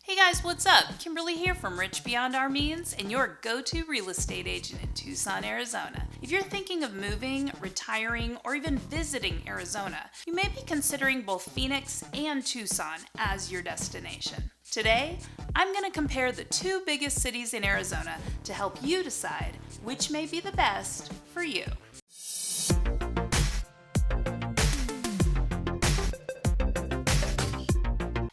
Hey guys, what's up? Kimberly here from Rich Beyond Our Means and your go-to real estate agent in Tucson, Arizona. If you're thinking of moving, retiring, or even visiting Arizona, you may be considering both Phoenix and Tucson as your destination. Today, I'm going to compare the two biggest cities in Arizona to help you decide which may be the best for you.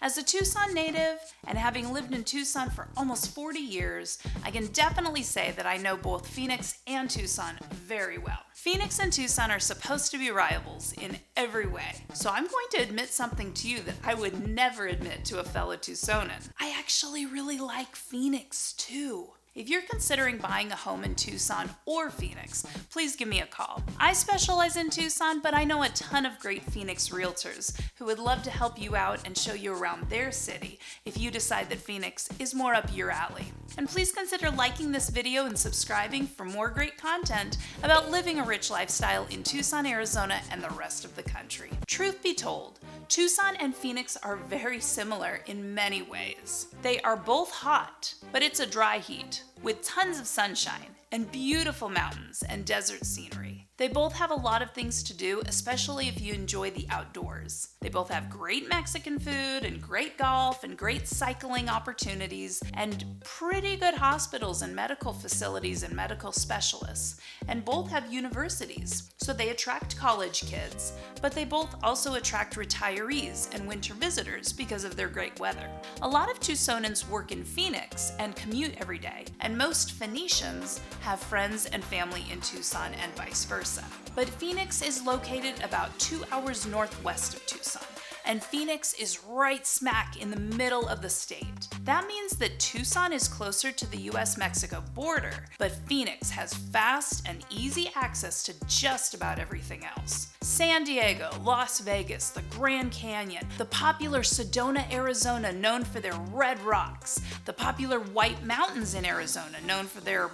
As a Tucson native and having lived in Tucson for almost 40 years, I can definitely say that I know both Phoenix and Tucson very well. Phoenix and Tucson are supposed to be rivals in every way, so I'm going to admit something to you that I would never admit to a fellow Tucsonan. I actually really like Phoenix too. If you're considering buying a home in Tucson or Phoenix, please give me a call. I specialize in Tucson, but I know a ton of great Phoenix realtors who would love to help you out and show you around their city if you decide that Phoenix is more up your alley. And please consider liking this video and subscribing for more great content about living a rich lifestyle in Tucson, Arizona, and the rest of the country. Truth be told, Tucson and Phoenix are very similar in many ways. They are both hot, but it's a dry heat with tons of sunshine and beautiful mountains and desert scenery. They both have a lot of things to do, especially if you enjoy the outdoors. They both have great Mexican food and great golf and great cycling opportunities and pretty good hospitals and medical facilities and medical specialists. And both have universities, so they attract college kids, but they both also attract retirees and winter visitors because of their great weather. A lot of Tucsonans work in Phoenix and commute every day, and most Phoenicians have friends and family in Tucson and vice versa. But Phoenix is located about 2 hours northwest of Tucson, and Phoenix is right smack in the middle of the state. That means that Tucson is closer to the US-Mexico border, but Phoenix has fast and easy access to just about everything else. San Diego, Las Vegas, the Grand Canyon, the popular Sedona, Arizona, known for their red rocks, the popular White Mountains in Arizona, known for their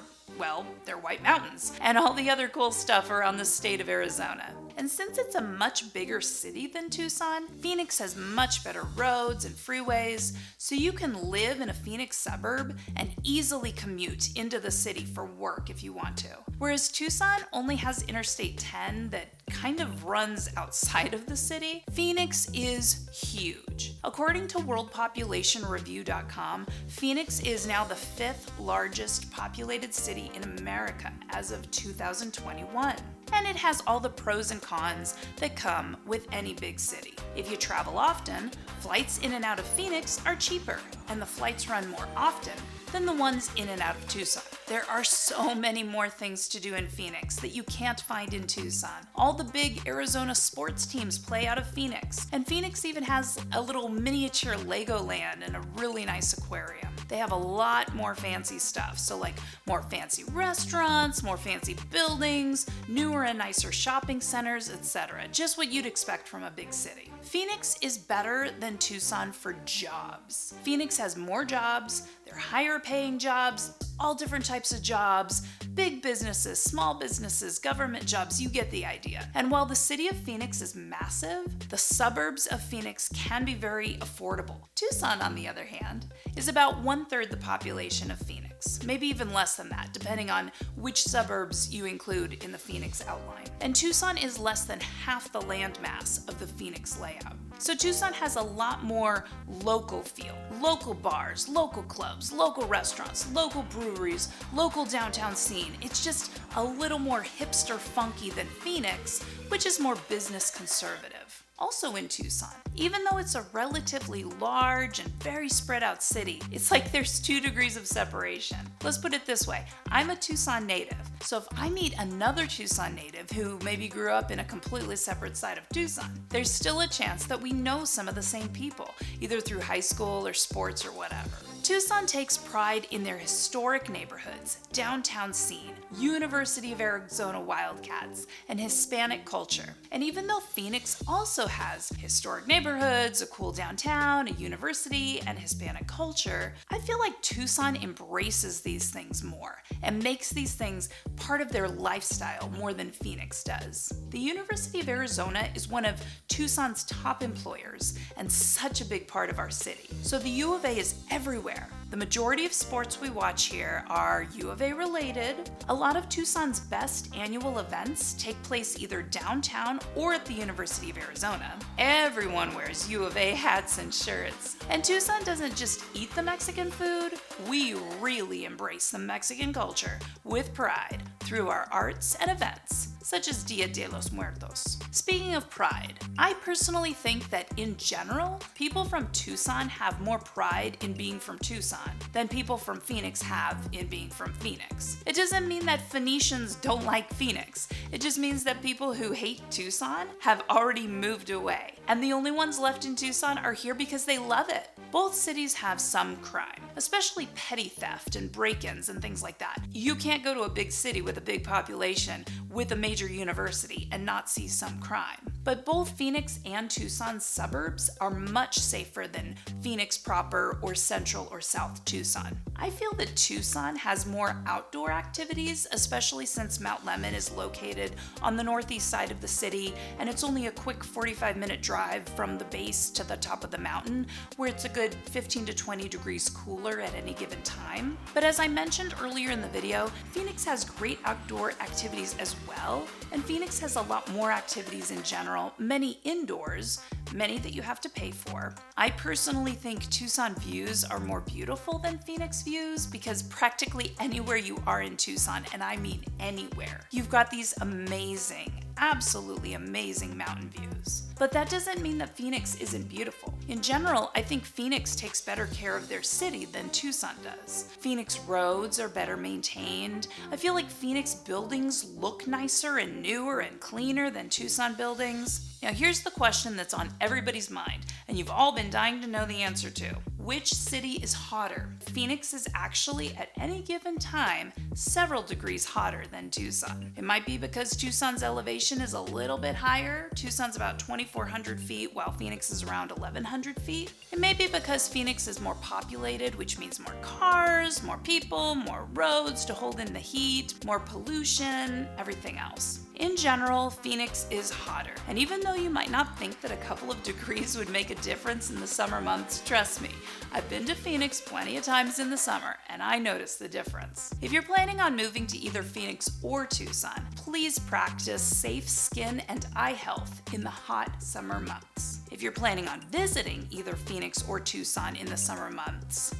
White Mountains, and all the other cool stuff around the state of Arizona. And since it's a much bigger city than Tucson, Phoenix has much better roads and freeways, so you can live in a Phoenix suburb and easily commute into the city for work if you want to. Whereas Tucson only has Interstate 10 that kind of runs outside of the city, Phoenix is huge. According to worldpopulationreview.com, Phoenix is now the 5th largest populated city in America as of 2021. And it has all the pros and cons that come with any big city. If you travel often, flights in and out of Phoenix are cheaper, and the flights run more often than the ones in and out of Tucson. There are so many more things to do in Phoenix that you can't find in Tucson. All the big Arizona sports teams play out of Phoenix, and Phoenix even has a little miniature Legoland and a really nice aquarium. They have a lot more fancy stuff, so like more fancy restaurants, more fancy buildings, newer and nicer shopping centers, etc. Just what you'd expect from a big city. Phoenix is better than Tucson for jobs. Phoenix has more jobs, they're higher paying jobs, all different types of jobs, big businesses, small businesses, government jobs, you get the idea. And while the city of Phoenix is massive, the suburbs of Phoenix can be very affordable. Tucson, on the other hand, is about 1/3 the population of Phoenix, maybe even less than that, depending on which suburbs you include in the Phoenix outline. And Tucson is less than half the landmass of the Phoenix layout. So Tucson has a lot more local feel. Local bars, local clubs, local restaurants, local breweries, local downtown scene. It's just a little more hipster funky than Phoenix, which is more business conservative. Also in Tucson, even though it's a relatively large and very spread out city, it's like there's 2 degrees of separation. Let's put it this way, I'm a Tucson native, so if I meet another Tucson native who maybe grew up in a completely separate side of Tucson, there's still a chance that we know some of the same people, either through high school or sports or whatever. Tucson takes pride in their historic neighborhoods, downtown scene, University of Arizona Wildcats, and Hispanic culture. And even though Phoenix also has historic neighborhoods, a cool downtown, a university, and Hispanic culture, I feel like Tucson embraces these things more and makes these things part of their lifestyle more than Phoenix does. The University of Arizona is one of Tucson's top employers and such a big part of our city. So the U of A is everywhere. The majority of sports we watch here are U of A related. A lot of Tucson's best annual events take place either downtown or at the University of Arizona. Everyone wears U of A hats and shirts. And Tucson doesn't just eat the Mexican food, we really embrace the Mexican culture with pride through our arts and events, such as Dia de los Muertos. Speaking of pride, I personally think that in general, people from Tucson have more pride in being from Tucson than people from Phoenix have in being from Phoenix. It doesn't mean that Phoenicians don't like Phoenix. It just means that people who hate Tucson have already moved away, and the only ones left in Tucson are here because they love it. Both cities have some crime, especially petty theft and break-ins and things like that. You can't go to a big city with a big population with a major university and not see some crime. But both Phoenix and Tucson's suburbs are much safer than Phoenix proper or central or south Tucson. I feel that Tucson has more outdoor activities, especially since Mount Lemmon is located on the northeast side of the city, and it's only a quick 45-minute drive from the base to the top of the mountain, where it's a good 15 to 20 degrees cooler at any given time. But as I mentioned earlier in the video, Phoenix has great outdoor activities as well, and Phoenix has a lot more activities in general, many indoors, many that you have to pay for. I personally think Tucson views are more beautiful than Phoenix views because practically anywhere you are in Tucson, and I mean anywhere, you've got these amazing, absolutely amazing mountain views. But that doesn't mean that Phoenix isn't beautiful. In general, I think Phoenix takes better care of their city than Tucson does. Phoenix roads are better maintained. I feel like Phoenix buildings look nicer and newer and cleaner than Tucson buildings. Now here's the question that's on everybody's mind, and you've all been dying to know the answer to. Which city is hotter? Phoenix is actually, at any given time, several degrees hotter than Tucson. It might be because Tucson's elevation is a little bit higher. Tucson's about 2,400 feet, while Phoenix is around 1,100 feet. It may be because Phoenix is more populated, which means more cars, more people, more roads to hold in the heat, more pollution, everything else. In general, Phoenix is hotter. And even though you might not think that a couple of degrees would make a difference in the summer months, trust me, I've been to Phoenix plenty of times in the summer, and I notice the difference. If you're planning on moving to either Phoenix or Tucson, please practice safe skin and eye health in the hot summer months. If you're planning on visiting either Phoenix or Tucson in the summer months,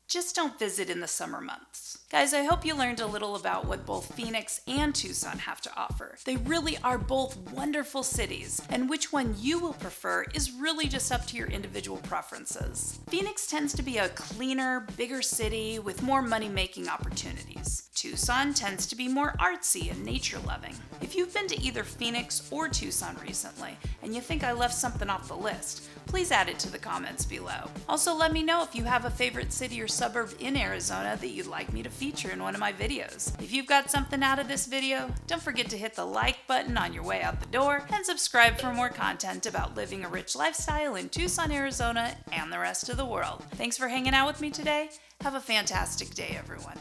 just don't visit in the summer months. Guys, I hope you learned a little about what both Phoenix and Tucson have to offer. They really are both wonderful cities, and which one you will prefer is really just up to your individual preferences. Phoenix tends to be a cleaner, bigger city with more money-making opportunities. Tucson tends to be more artsy and nature-loving. If you've been to either Phoenix or Tucson recently, and you think I left something off the list, please add it to the comments below. Also, let me know if you have a favorite city or suburb in Arizona that you'd like me to feature in one of my videos. If you've got something out of this video, don't forget to hit the like button on your way out the door and subscribe for more content about living a rich lifestyle in Tucson, Arizona, and the rest of the world. Thanks for hanging out with me today. Have a fantastic day, everyone.